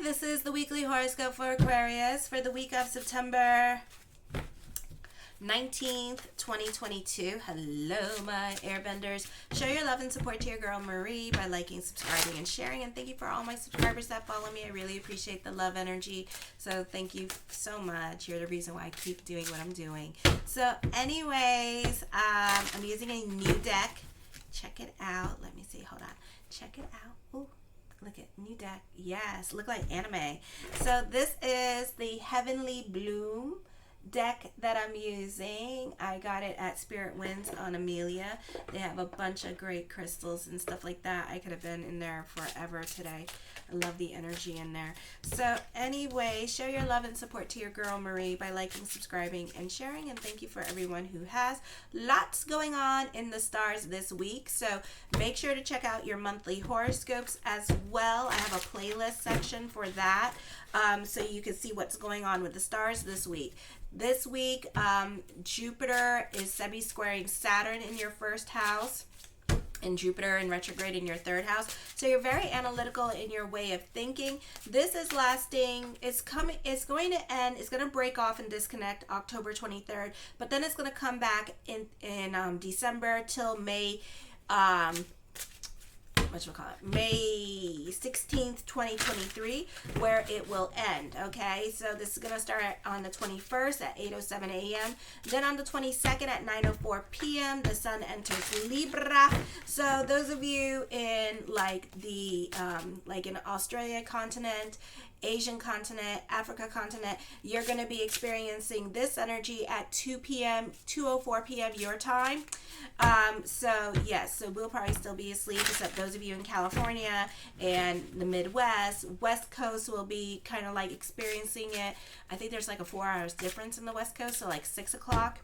This is the weekly horoscope for Aquarius for the week of September 19th, 2022. Hello, my airbenders. Show your love and support to your girl Marie by liking, subscribing, and sharing. And thank you for all my subscribers that follow me. I really appreciate the love energy. So thank you so much. You're the reason why I keep doing what I'm doing. So anyways, I'm using a new deck. Check it out. Let me see. Hold on. Check it out. Ooh. Look at new deck. Yes, look like anime. So this is the Heavenly Bloom deck that I'm using. I got it at Spirit Winds on Amelia. They have a bunch of great crystals and stuff like that. I could have been in there forever today. I love the energy in there. So anyway, show your love and support to your girl Marie by liking, subscribing, and sharing. And thank you for everyone who has. Lots going on in the stars this week. So make sure to check out your monthly horoscopes as well. I have a playlist section for that. So you can see what's going on with the stars this week. This week, Jupiter is semi-squaring Saturn in your first house, and Jupiter in retrograde in your third house. So you're very analytical in your way of thinking. This is lasting, it's going to end, it's going to break off and disconnect October 23rd, but then it's going to come back in December till May, May 16th, 2023, where it will end, okay? So this is going to start on the 21st at 8:07 a.m. Then on the 22nd at 9:04 p.m., the sun enters Libra. So those of you in like the, like in Australia continent, Asian continent, Africa continent, you're going to be experiencing this energy at 2 p.m., 2:04 p.m. your time. So yes, so we'll probably still be asleep, except those of you in California and the Midwest. West Coast will be kind of like experiencing it. I think there's like a 4 hours difference in the West Coast, so like 6 o'clock.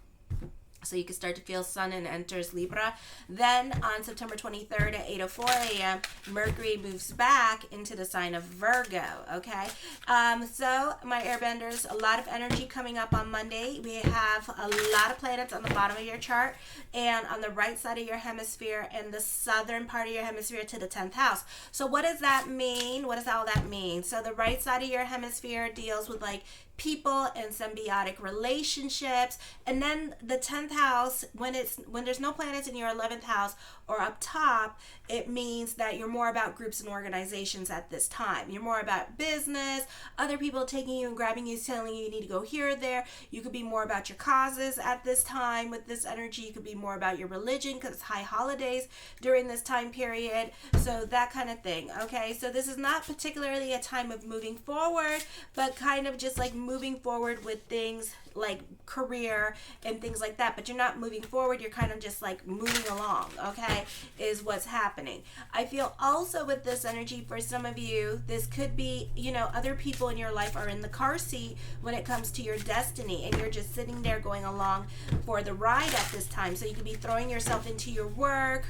So you can start to feel sun and enters Libra. Then on September 23rd at 8:04 a.m., Mercury moves back into the sign of Virgo, okay? So my airbenders, a lot of energy coming up on Monday. We have a lot of planets on the bottom of your chart and on the right side of your hemisphere and the southern part of your hemisphere to the 10th house. So what does that mean? What does all that mean? So the right side of your hemisphere deals with like people and symbiotic relationships, and then the 10th house, when there's no planets in your 11th house or up top, it means that you're more about groups and organizations at this time. You're more about business, other people taking you and grabbing you, telling you need to go here or there. You could be more about your causes at this time with this energy. You could be more about your religion because it's high holidays during this time period. So that kind of thing, okay? So this is not particularly a time of moving forward, but kind of just like moving forward with things like career and things like that, but you're not moving forward, you're kind of just like moving along, okay, is what's happening. I feel also with this energy, for some of you, this could be, you know, other people in your life are in the car seat when it comes to your destiny, and you're just sitting there going along for the ride at this time. So you could be throwing yourself into your work.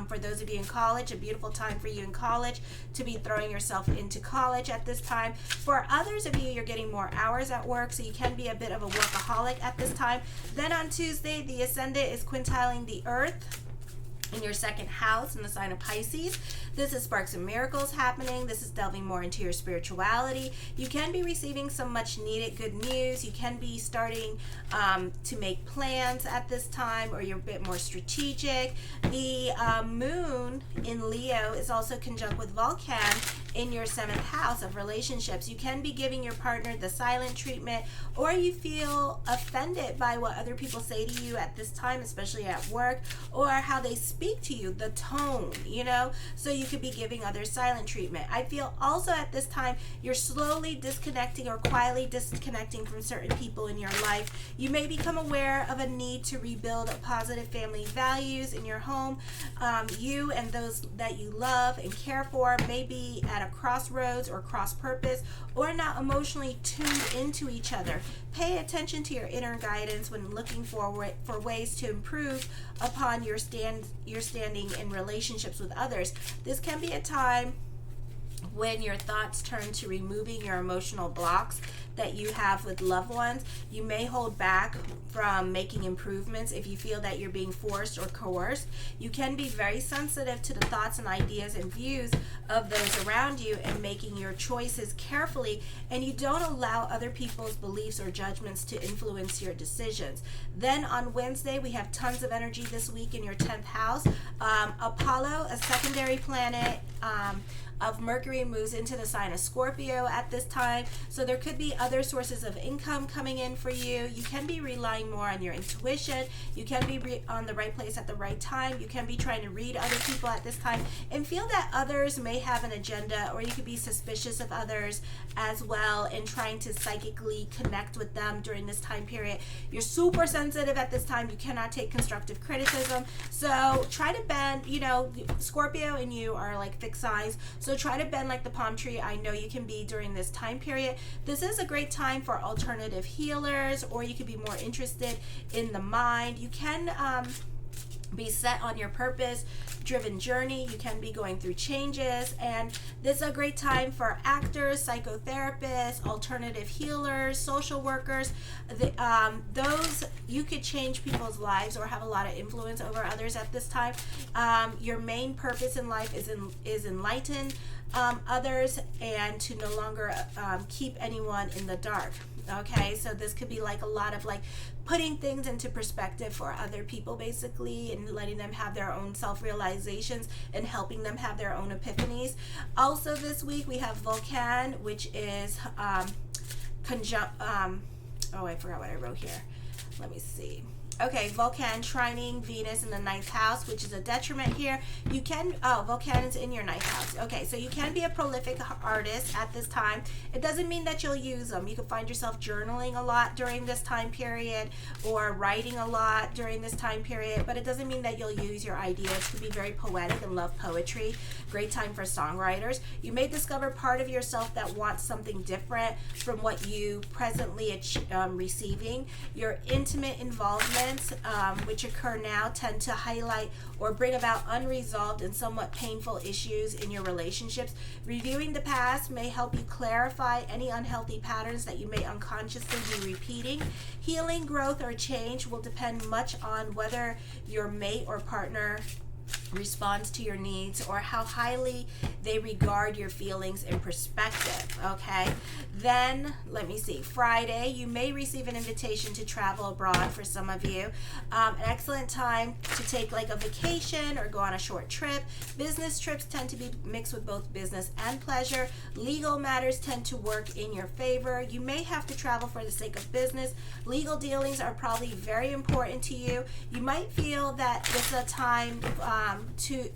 For those of you in college, a beautiful time for you in college to be throwing yourself into college at this time. For others of you, you're getting more hours at work, so you can be a bit of a workaholic at this time. Then on Tuesday, the ascendant is quintiling the earth in your second house in the sign of Pisces. This is sparks and miracles happening. This is delving more into your spirituality. You can be receiving some much needed good news. You can be starting to make plans at this time, or you're a bit more strategic. The moon in Leo is also conjunct with Vulcan in your 7th house of relationships. You can be giving your partner the silent treatment, or you feel offended by what other people say to you at this time, especially at work, or how they speak to you, the tone, you know, so you could be giving others silent treatment. I feel also at this time you're slowly disconnecting or quietly disconnecting from certain people in your life. You may become aware of a need to rebuild positive family values in your home. You and those that you love and care for may be at a crossroads or cross purpose, or not emotionally tuned into each other. Pay attention to your inner guidance when looking forward for ways to improve upon your standing in relationships with others. This can be a time when your thoughts turn to removing your emotional blocks that you have with loved ones, you may hold back from making improvements if you feel that you're being forced or coerced. You can be very sensitive to the thoughts and ideas and views of those around you and making your choices carefully, and you don't allow other people's beliefs or judgments to influence your decisions. Then on Wednesday, we have tons of energy this week in your 10th house. Apollo, a secondary planet, of Mercury, moves into the sign of Scorpio at this time. So there could be other sources of income coming in for you. You can be relying more on your intuition. You can be on the right place at the right time. You can be trying to read other people at this time and feel that others may have an agenda, or you could be suspicious of others as well and trying to psychically connect with them during this time period. You're super sensitive at this time. You cannot take constructive criticism. So try to bend, Scorpio and you are like fixed signs. So try to bend like the palm tree. I know you can be during this time period. This is a great time for alternative healers, or you could be more interested in the mind. You can be set on your purpose driven journey. You can be going through changes, and this is a great time for actors, psychotherapists, alternative healers, social workers. Those, you could change people's lives or have a lot of influence over others at this time. Your main purpose in life is enlighten others and to no longer keep anyone in the dark. Okay, so this could be like a lot of like putting things into perspective for other people, basically, and letting them have their own self-realizations and helping them have their own epiphanies. Also this week we have Vulcan, which is I forgot what I wrote here. Let me see. Okay, Vulcan trining Venus in the 9th house, which is a detriment here. You can, Vulcan is in your 9th house. Okay, so you can be a prolific artist at this time. It doesn't mean that you'll use them. You can find yourself journaling a lot during this time period or writing a lot during this time period, but it doesn't mean that you'll use your ideas. To be very poetic and love poetry. Great time for songwriters. You may discover part of yourself that wants something different from what you presently receiving. Your intimate involvement, which occur now, tend to highlight or bring about unresolved and somewhat painful issues in your relationships. Reviewing the past may help you clarify any unhealthy patterns that you may unconsciously be repeating. Healing, growth, or change will depend much on whether your mate or partner responds to your needs or how highly they regard your feelings and perspective. Okay, then let me see. Friday, you may receive an invitation to travel abroad for some of you. An excellent time to take like a vacation or go on a short trip. Business trips tend to be mixed with both business and pleasure. Legal matters tend to work in your favor. You may have to travel for the sake of business. Legal dealings are probably very important to you. You might feel that this is a time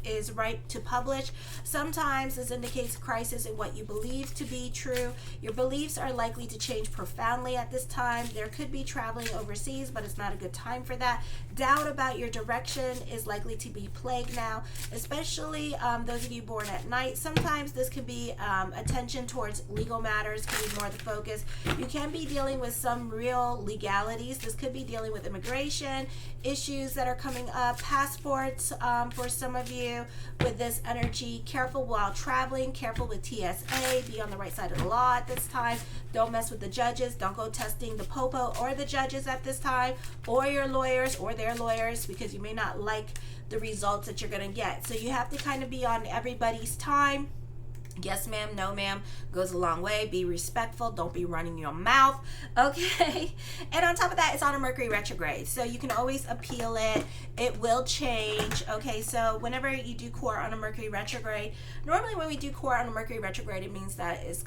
is right to publish. Sometimes this indicates crisis in what you believe to be true. Your beliefs are likely to change profoundly at this time. There could be traveling overseas, but it's not a good time for that. Doubt about your direction is likely to be plagued now, especially those of you born at night. Sometimes this could be attention towards legal matters could be more the focus. You can be dealing with some real legalities. This could be dealing with immigration issues that are coming up, passports for some of you with this energy. Careful while traveling, careful with TSA, be on the right side of the law at this time. Don't mess with the judges. Don't go testing the popo or the judges at this time, or your lawyers or their lawyers, because you may not like the results that you're going to get. So you have to kind of be on everybody's time. Yes ma'am, no ma'am goes a long way. Be respectful. Don't be running your mouth. Okay. And on top of that, it's on a Mercury retrograde. So you can always appeal it. It will change. Okay. So whenever you do court on a Mercury retrograde, normally when we do court on a Mercury retrograde, it means that it's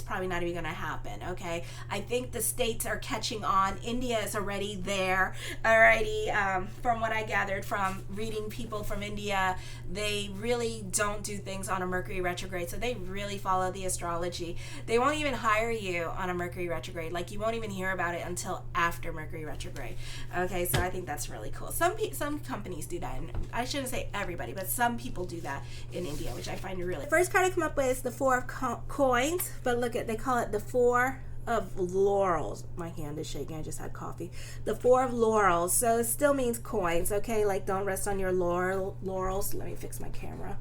probably not even going to happen. Okay. I think the states are catching on. India is already there. Alrighty. From what I gathered from reading people from India, they really don't do things on a Mercury retrograde, so they really follow the astrology. They won't even hire you on a Mercury retrograde. Like, you won't even hear about it until after Mercury retrograde. Okay, so I think that's really cool. Some companies do that, and I shouldn't say everybody, but some people do that in India, which I find really. The first card I come up with is the Four of Coins, but look at, they call it the Four of Laurels. My hand is shaking. I just had coffee. The Four of Laurels. So it still means coins. Okay, like don't rest on your laurels. Let me fix my camera.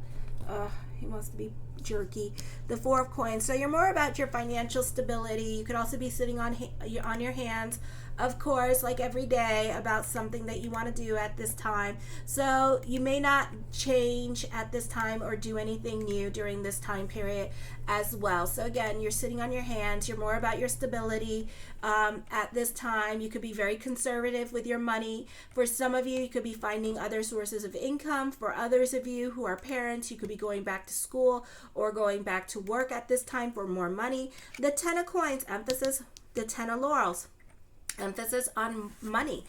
He wants to be jerky. The Four of Coins. So you're more about your financial stability. You could also be sitting on your hands, of course, like every day, about something that you want to do at this time. So you may not change at this time or do anything new during this time period as well. So again, you're sitting on your hands. You're more about your stability at this time. You could be very conservative with your money. For some of you, you could be finding other sources of income. For others of you who are parents, you could be going back to school or going back to work at this time for more money. The Ten of Coins, emphasis, the Ten of Laurels, emphasis on money.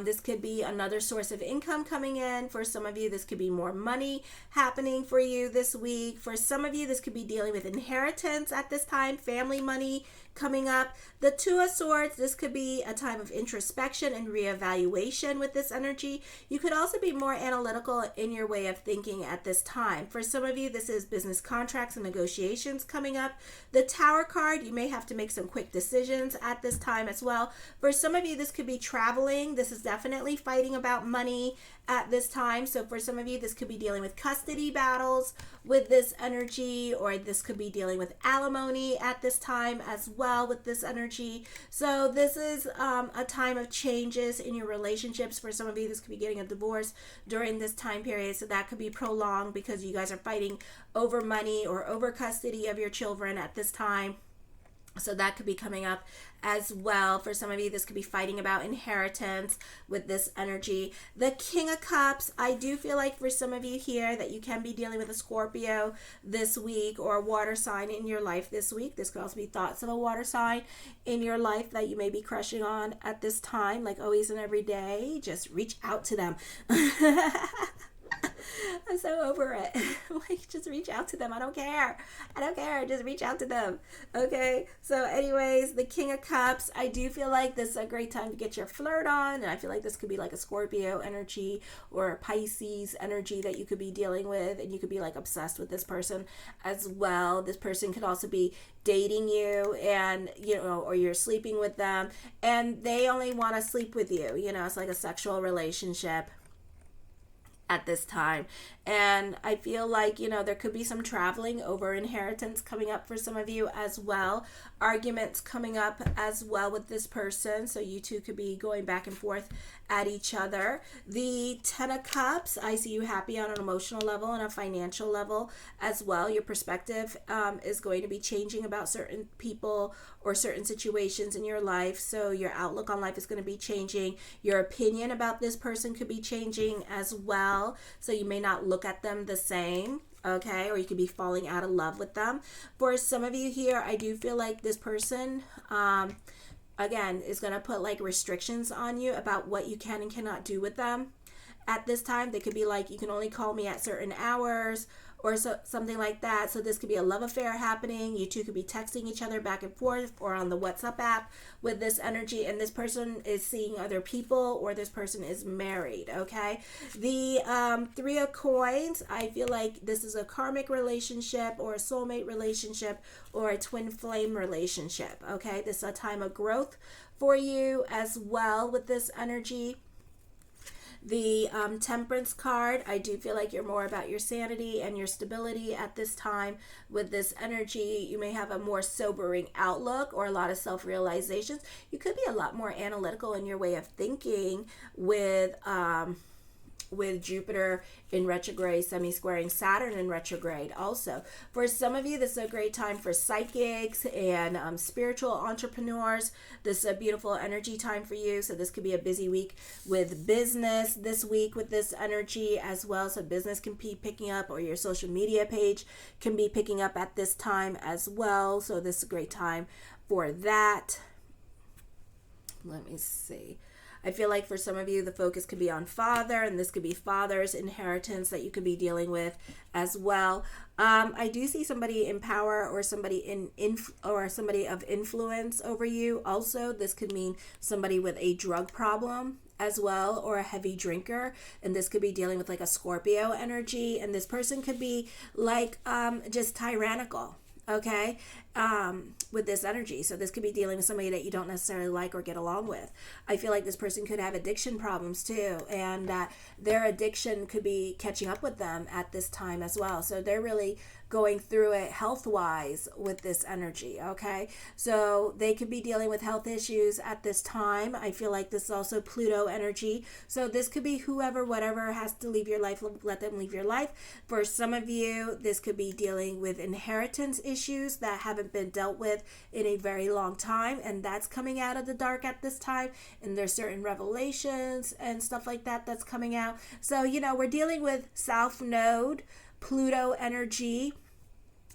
This could be another source of income coming in. For some of you, this could be more money happening for you this week. For some of you, this could be dealing with inheritance at this time, family money coming up. The Two of Swords, this could be a time of introspection and reevaluation with this energy. You could also be more analytical in your way of thinking at this time. For some of you, this is business contracts and negotiations coming up. The Tower card, you may have to make some quick decisions at this time as well. For some of you, this could be traveling. This is definitely fighting about money at this time. So for some of you, this could be dealing with custody battles with this energy, or this could be dealing with alimony at this time as well with this energy. So this is a time of changes in your relationships. For some of you, this could be getting a divorce during this time period. So that could be prolonged because you guys are fighting over money or over custody of your children at this time. So that could be coming up as well. For some of you, this could be fighting about inheritance with this energy. The King of Cups, I do feel like for some of you here that you can be dealing with a Scorpio this week, or a water sign in your life this week. This could also be thoughts of a water sign in your life that you may be crushing on at this time. Like always and every day, just reach out to them. I'm so over it. Like, just reach out to them. I don't care. Just reach out to them. Okay. So anyways, the King of Cups, I do feel like this is a great time to get your flirt on. And I feel like this could be like a Scorpio energy or a Pisces energy that you could be dealing with. And you could be like obsessed with this person as well. This person could also be dating you, and or you're sleeping with them and they only want to sleep with you. It's like a sexual relationship at this time. And I feel like, there could be some traveling over inheritance coming up for some of you as well. Arguments coming up as well with this person. So you two could be going back and forth at each other. The Ten of Cups, I see you happy on an emotional level and a financial level as well. Your perspective is going to be changing about certain people or certain situations in your life. So your outlook on life is going to be changing. Your opinion about this person could be changing as well. So you may not look at them the same. Okay, or you could be falling out of love with them. For some of you here, I do feel like this person, again, is going to put like restrictions on you about what you can and cannot do with them. At this time, they could be like, you can only call me at certain hours, or something like that. So this could be a love affair happening. You two could be texting each other back and forth or on the WhatsApp app with this energy, and this person is seeing other people, or this person is married. Okay, the Three of Coins, I feel like this is a karmic relationship or a soulmate relationship or a twin flame relationship. Okay, this is a time of growth for you as well with this energy. The Temperance card, I do feel like you're more about your sanity and your stability at this time with this energy. You may have a more sobering outlook or a lot of self-realizations. You could be a lot more analytical in your way of thinking with Jupiter in retrograde, semi-squaring Saturn in retrograde also. For some of you, this is a great time for psychics and spiritual entrepreneurs. This is a beautiful energy time for you. So this could be a busy week with business this week with this energy as well. So business can be picking up, or your social media page can be picking up at this time as well. So this is a great time for that. Let me see. I feel like for some of you, the focus could be on father, and this could be father's inheritance that you could be dealing with as well. I do see somebody in power, or somebody or somebody of influence over you. Also, this could mean somebody with a drug problem as well, or a heavy drinker, and this could be dealing with like a Scorpio energy, and this person could be like just tyrannical. Okay, with this energy. So this could be dealing with somebody that you don't necessarily like or get along with. I feel like this person could have addiction problems too, and their addiction could be catching up with them at this time as well. So they're really going through it health-wise with this energy, okay? So they could be dealing with health issues at this time. I feel like this is also Pluto energy. So this could be whoever, whatever has to leave your life, let them leave your life. For some of you, this could be dealing with inheritance issues that haven't been dealt with in a very long time, and that's coming out of the dark at this time. And there's certain revelations and stuff like that that's coming out. So, we're dealing with South Node, Pluto energy.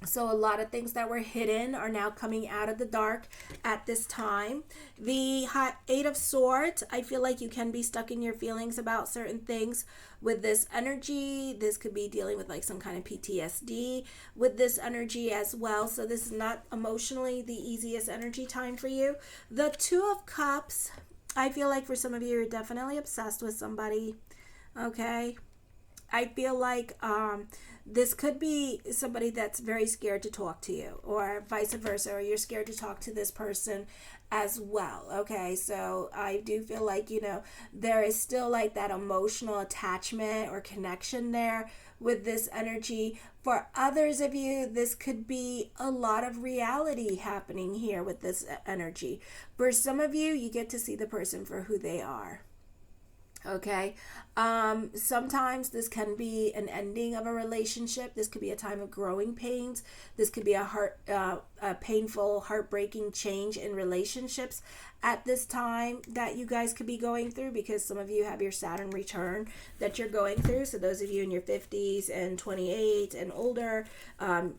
So a lot of things that were hidden are now coming out of the dark at this time. The Eight of Swords, I feel like you can be stuck in your feelings about certain things with this energy. This could be dealing with like some kind of PTSD with this energy as well. So this is not emotionally the easiest energy time for you. The Two of Cups, I feel like for some of you, you're definitely obsessed with somebody. Okay. I feel like this could be somebody that's very scared to talk to you, or vice versa, or you're scared to talk to this person as well. Okay, so I do feel like, there is still like that emotional attachment or connection there with this energy. For others of you, this could be a lot of reality happening here with this energy. For some of you, you get to see the person for who they are. Okay. Sometimes this can be an ending of a relationship. This could be a time of growing pains. This could be a painful, heartbreaking change in relationships at this time that you guys could be going through, because some of you have your Saturn return that you're going through. So those of you in your 50s and 28 and older,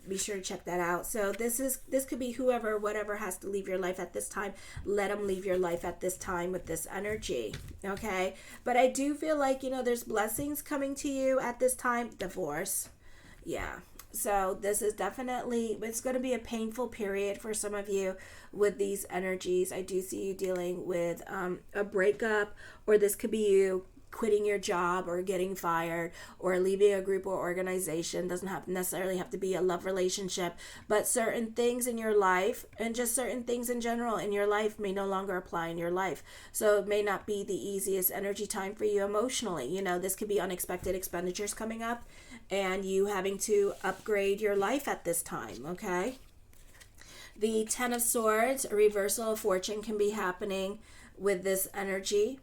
be sure to check that out. So this could be whoever, whatever has to leave your life at this time. Let them leave your life at this time with this energy. Okay. But I do feel like, there's blessings coming to you at this time. Divorce. Yeah. So this is definitely, it's going to be a painful period for some of you with these energies. I do see you dealing with a breakup, or this could be you quitting your job or getting fired or leaving a group or organization. Doesn't necessarily have to be a love relationship, but certain things in your life and just certain things in general in your life may no longer apply in your life. So it may not be the easiest energy time for you emotionally. This could be unexpected expenditures coming up and you having to upgrade your life at this time. Okay. The Ten of Swords, a reversal of fortune can be happening with this energy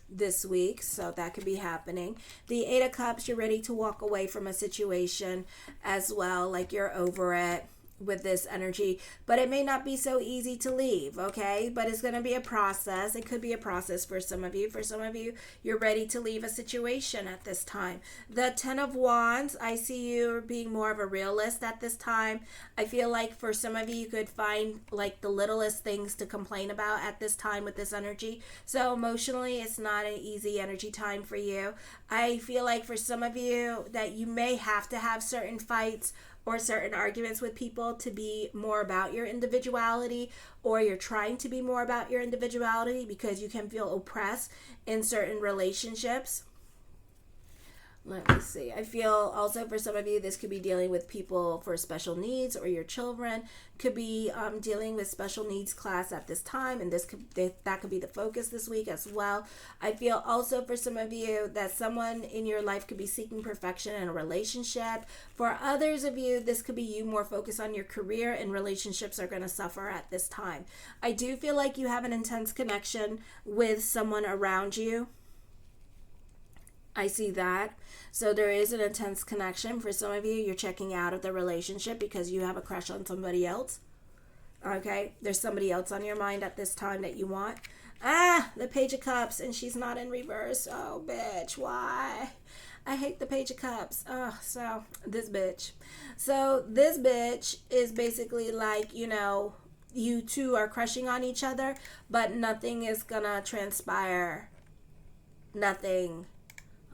this week, so that could be happening. The Eight of Cups, you're ready to walk away from a situation as well, like you're over it with this energy, but it may not be so easy to leave. Okay, but it's going to be a process. It could be a process for some of you. For some of you, you're ready to leave a situation at this time. The Ten of Wands, I see you being more of a realist at this time. I feel like for some of you, you could find like the littlest things to complain about at this time with this energy. So emotionally, it's not an easy energy time for you. I feel like for some of you that you may have to have certain fights or certain arguments with people to be more about your individuality, or you're trying to be more about your individuality because you can feel oppressed in certain relationships. Let me see. I feel also for some of you, this could be dealing with people for special needs, or your children could be dealing with special needs class at this time, and that could be the focus this week as well. I feel also for some of you that someone in your life could be seeking perfection in a relationship. For others of you, this could be you more focused on your career, and relationships are going to suffer at this time. I do feel like you have an intense connection with someone around you. I see that. So there is an intense connection. For some of you, you're checking out of the relationship because you have a crush on somebody else. Okay? There's somebody else on your mind at this time that you want. The Page of Cups, and she's not in reverse. Oh, bitch. Why? I hate the Page of Cups. So this bitch. So this bitch is basically like, you two are crushing on each other, but nothing is gonna transpire. Nothing.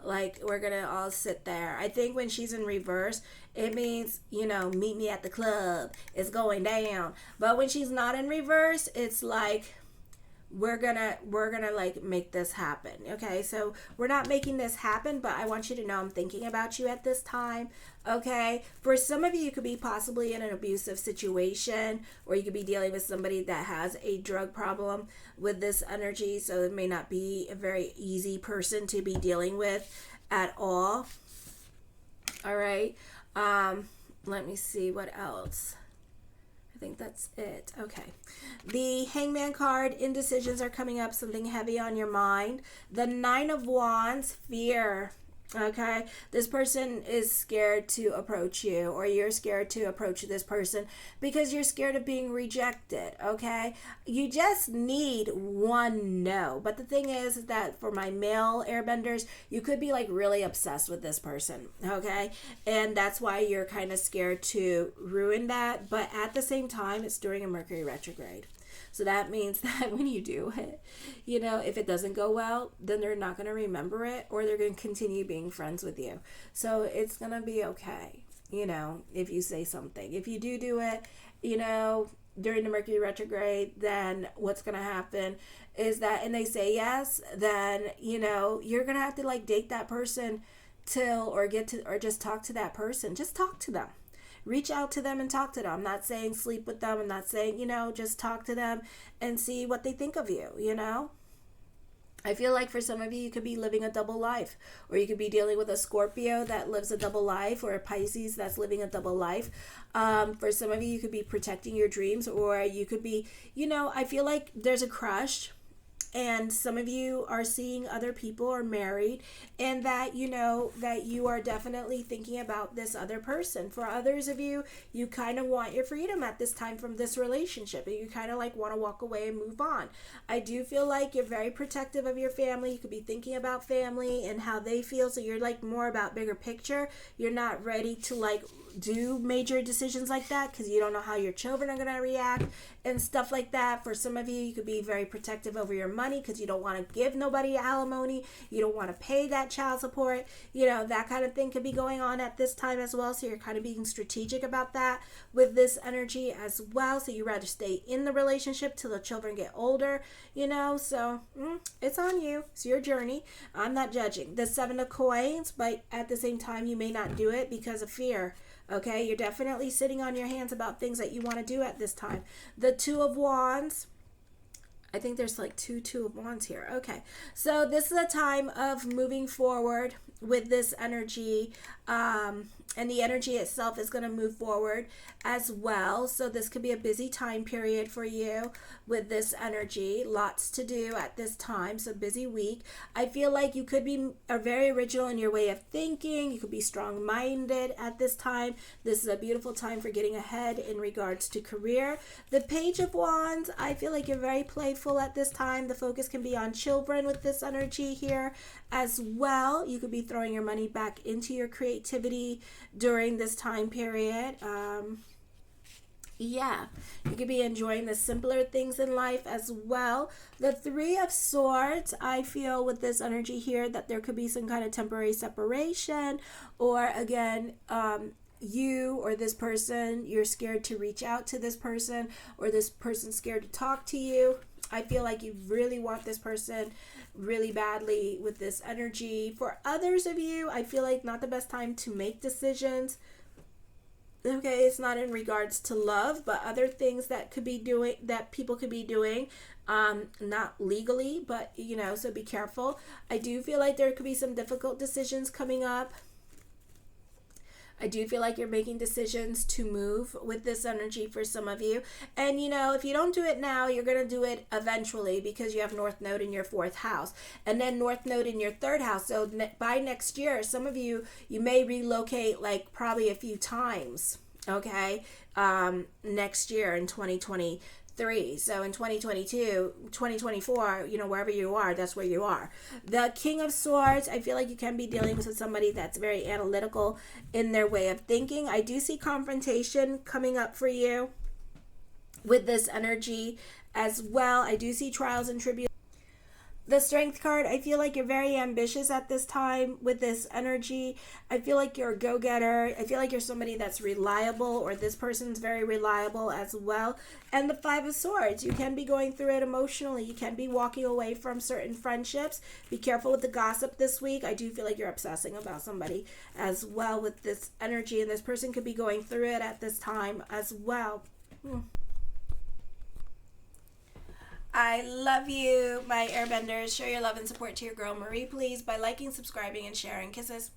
Like, we're gonna all sit there. I think when she's in reverse, it means, meet me at the club. It's going down. But when she's not in reverse, it's like, we're gonna like make this happen. Okay, so we're not making this happen, but I want you to know I'm thinking about you at this time. Okay, for some of you, you could be possibly in an abusive situation, or you could be dealing with somebody that has a drug problem with this energy, so it may not be a very easy person to be dealing with at all. All right. Let me see what else. I think that's it. Okay. The Hangman card, indecisions are coming up, something heavy on your mind. The Nine of Wands, fear. Okay, this person is scared to approach you, or you're scared to approach this person because you're scared of being rejected. Okay, you just need one no. But the thing is that for my male airbenders, you could be like really obsessed with this person. Okay, and that's why you're kind of scared to ruin that. But at the same time, it's during a Mercury retrograde. So that means that when you do it, if it doesn't go well, then they're not going to remember it, or they're going to continue being friends with you. So it's going to be okay, if you say something. If you do it, during the Mercury retrograde, then what's going to happen is that, and they say yes, then, you're going to have to like date that person or just talk to that person. Just talk to them. Reach out to them and talk to them. I'm not saying sleep with them. I'm not saying, just talk to them and see what they think of you, I feel like for some of you, you could be living a double life, or you could be dealing with a Scorpio that lives a double life, or a Pisces that's living a double life. For some of you, you could be protecting your dreams, or you could be, I feel like there's a crush. And some of you are seeing other people are married, and that that you are definitely thinking about this other person. For others of you, you kind of want your freedom at this time from this relationship, and you kind of like want to walk away and move on. I do feel like you're very protective of your family. You could be thinking about family and how they feel, so you're like more about bigger picture. You're not ready to like do major decisions like that because you don't know how your children are going to react and stuff like that. For some of you, you could be very protective over your money because you don't want to give nobody alimony. You don't want to pay that child support. That kind of thing could be going on at this time as well. So you're kind of being strategic about that with this energy as well. So you rather stay in the relationship till the children get older, so it's on you. It's your journey. I'm not judging. The Seven of Coins, but at the same time, you may not do it because of fear. Okay, you're definitely sitting on your hands about things that you want to do at this time. The Two of Wands. I think there's like two of Wands here. Okay, so this is a time of moving forward with this energy. And the energy itself is going to move forward as well. So this could be a busy time period for you with this energy. Lots to do at this time. So busy week. I feel like you could be very original in your way of thinking. You could be strong-minded at this time. This is a beautiful time for getting ahead in regards to career. The Page of Wands, I feel like you're very playful at this time. The focus can be on children with this energy here as well. You could be throwing your money back into your creativity during this time period. You could be enjoying the simpler things in life as well. The Three of Swords, I feel with this energy here that there could be some kind of temporary separation, or again, you or this person, you're scared to reach out to this person, or this person's scared to talk to you. I feel like you really want this person really badly with this energy. For others of you, I feel like not the best time to make decisions. Okay, it's not in regards to love, but other things that people could be doing, not legally, but so be careful. I do feel like there could be some difficult decisions coming up. I do feel like you're making decisions to move with this energy for some of you. And, if you don't do it now, you're going to do it eventually because you have North Node in your 4th house and then North Node in your 3rd house. So by next year, some of you may relocate like probably a few times, okay, next year in 2023. So in 2022, 2024, wherever you are, that's where you are. The King of Swords, I feel like you can be dealing with somebody that's very analytical in their way of thinking. I do see confrontation coming up for you with this energy as well. I do see trials and tribulations. The Strength card, I feel like you're very ambitious at this time with this energy. I feel like you're a go-getter. I feel like you're somebody that's reliable, or this person's very reliable as well. And the Five of Swords, you can be going through it emotionally. You can be walking away from certain friendships. Be careful with the gossip this week. I do feel like you're obsessing about somebody as well with this energy, and this person could be going through it at this time as well. I love you, my airbenders. Show your love and support to your girl Marie, please, by liking, subscribing, and sharing. Kisses.